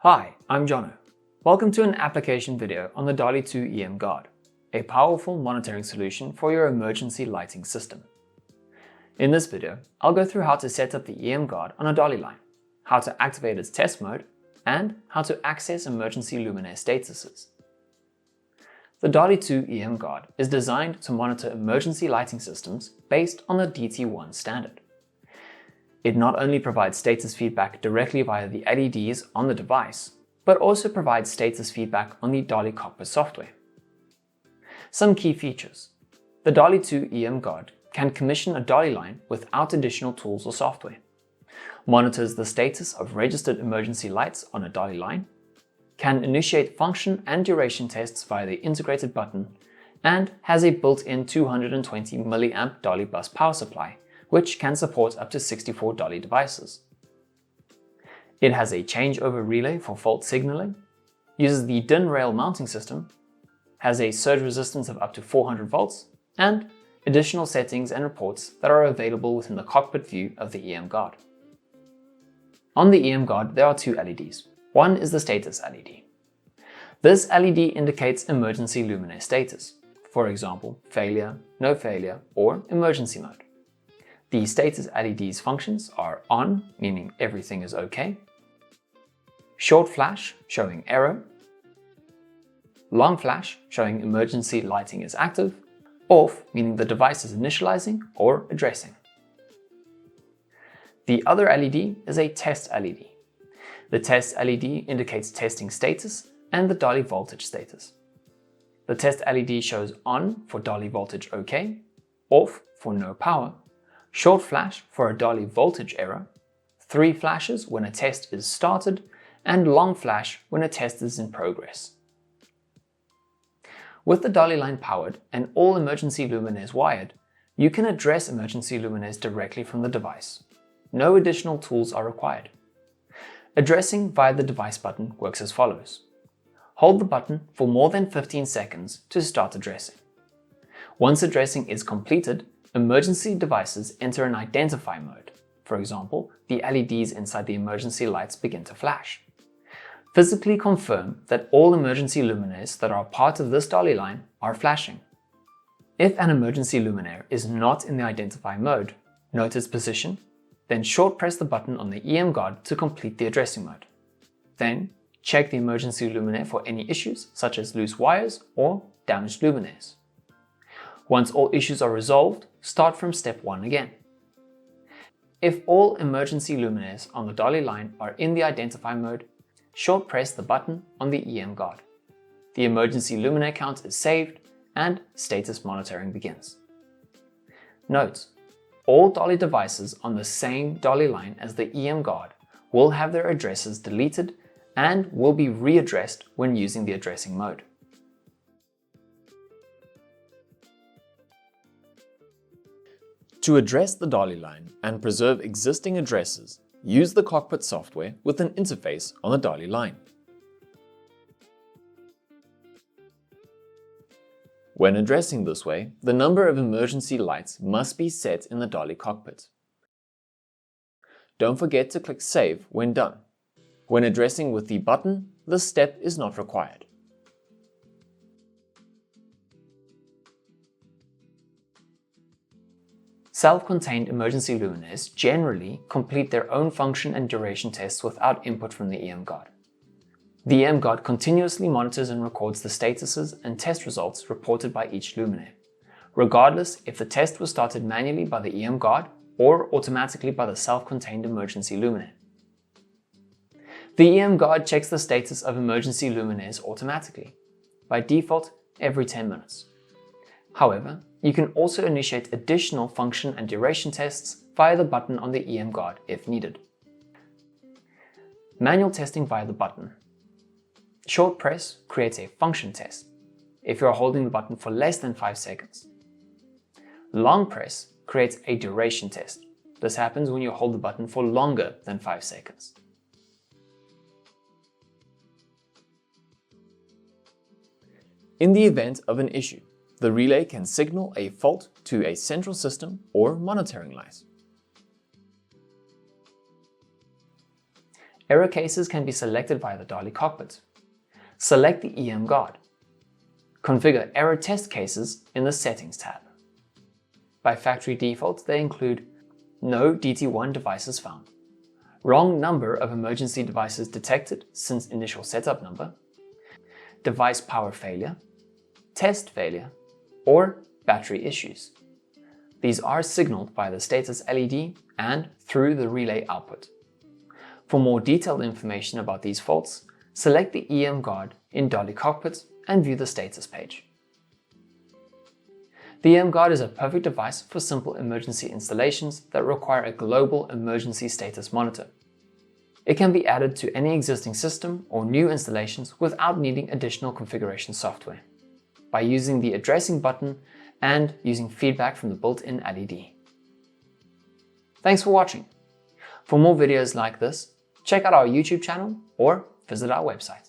Hi, I'm Jono. Welcome to an application video on the DALI 2 EM Guard, a powerful monitoring solution for your emergency lighting system. In this video, I'll go through how to set up the EM Guard on a DALI line, how to activate its test mode, and how to access emergency luminaire statuses. The DALI 2 EM Guard is designed to monitor emergency lighting systems based on the DT1 standard. It not only provides status feedback directly via the LEDs on the device, but also provides status feedback on the DALI Cockpit software. Some key features. The DALI 2 EM Guard can commission a DALI line without additional tools or software, monitors the status of registered emergency lights on a DALI line, can initiate function and duration tests via the integrated button, and has a built-in 220 mA DALI bus power supply, which can support up to 64 DALI devices. It has a changeover relay for fault signaling, uses the DIN rail mounting system, has a surge resistance of up to 400 volts, and additional settings and reports that are available within the cockpit view of the EM Guard. On the EM Guard, there are two LEDs. One is the status LED. This LED indicates emergency luminaire status, for example, failure, no failure, or emergency mode. The status LED's functions are on, meaning everything is okay, short flash, showing error, long flash, showing emergency lighting is active, off, meaning the device is initializing or addressing. The other LED is a test LED. The test LED indicates testing status and the DALI voltage status. The test LED shows on for DALI voltage OK, off for no power, short flash for a DALI voltage error, 3 flashes when a test is started, and long flash when a test is in progress. With the DALI line powered and all emergency luminaires wired, you can address emergency luminaires directly from the device. No additional tools are required. Addressing via the device button works as follows. Hold the button for more than 15 seconds to start addressing. Once addressing is completed, emergency devices enter an identify mode. For example, the LEDs inside the emergency lights begin to flash. Physically confirm that all emergency luminaires that are part of this DALI line are flashing. If an emergency luminaire is not in the identify mode, note its position, then short press the button on the EM Guard to complete the addressing mode. Then, check the emergency luminaire for any issues such as loose wires or damaged luminaires. Once all issues are resolved, start from step 1 again. If all emergency luminaires on the DALI line are in the identify mode, short press the button on the EM Guard. The emergency luminaire count is saved and status monitoring begins. Note, all DALI devices on the same DALI line as the EM Guard will have their addresses deleted and will be readdressed when using the addressing mode. To address the DALI line and preserve existing addresses, use the Cockpit software with an interface on the DALI line. When addressing this way, the number of emergency lights must be set in the DALI Cockpit. Don't forget to click Save when done. When addressing with the button, this step is not required. Self-contained emergency luminaires generally complete their own function and duration tests without input from the EM Guard. The EM Guard continuously monitors and records the statuses and test results reported by each luminaire, regardless if the test was started manually by the EM Guard or automatically by the self-contained emergency luminaire. The EM Guard checks the status of emergency luminaires automatically, by default every 10 minutes. However, you can also initiate additional function and duration tests via the button on the EM Guard if needed. Manual testing via the button. Short press creates a function test if you are holding the button for less than 5 seconds. Long press creates a duration test. This happens when you hold the button for longer than 5 seconds. In the event of an issue, the relay can signal a fault to a central system or monitoring light. error cases can be selected via the DALI Cockpit. Select the EM guard. Configure error test cases in the Settings tab. By factory default, they include no DT1 devices found, wrong number of emergency devices detected since initial setup number, device power failure, test failure, or battery issues. These are signaled by the status LED and through the relay output. For more detailed information about these faults, select the EM guard in DALI Cockpit and view the status page. The EM guard is a perfect device for simple emergency installations that require a global emergency status monitor. It can be added to any existing system or new installations without needing additional configuration software, by using the addressing button and using feedback from the built-in LED. Thanks for watching. For more videos like this, check out our YouTube channel or visit our website.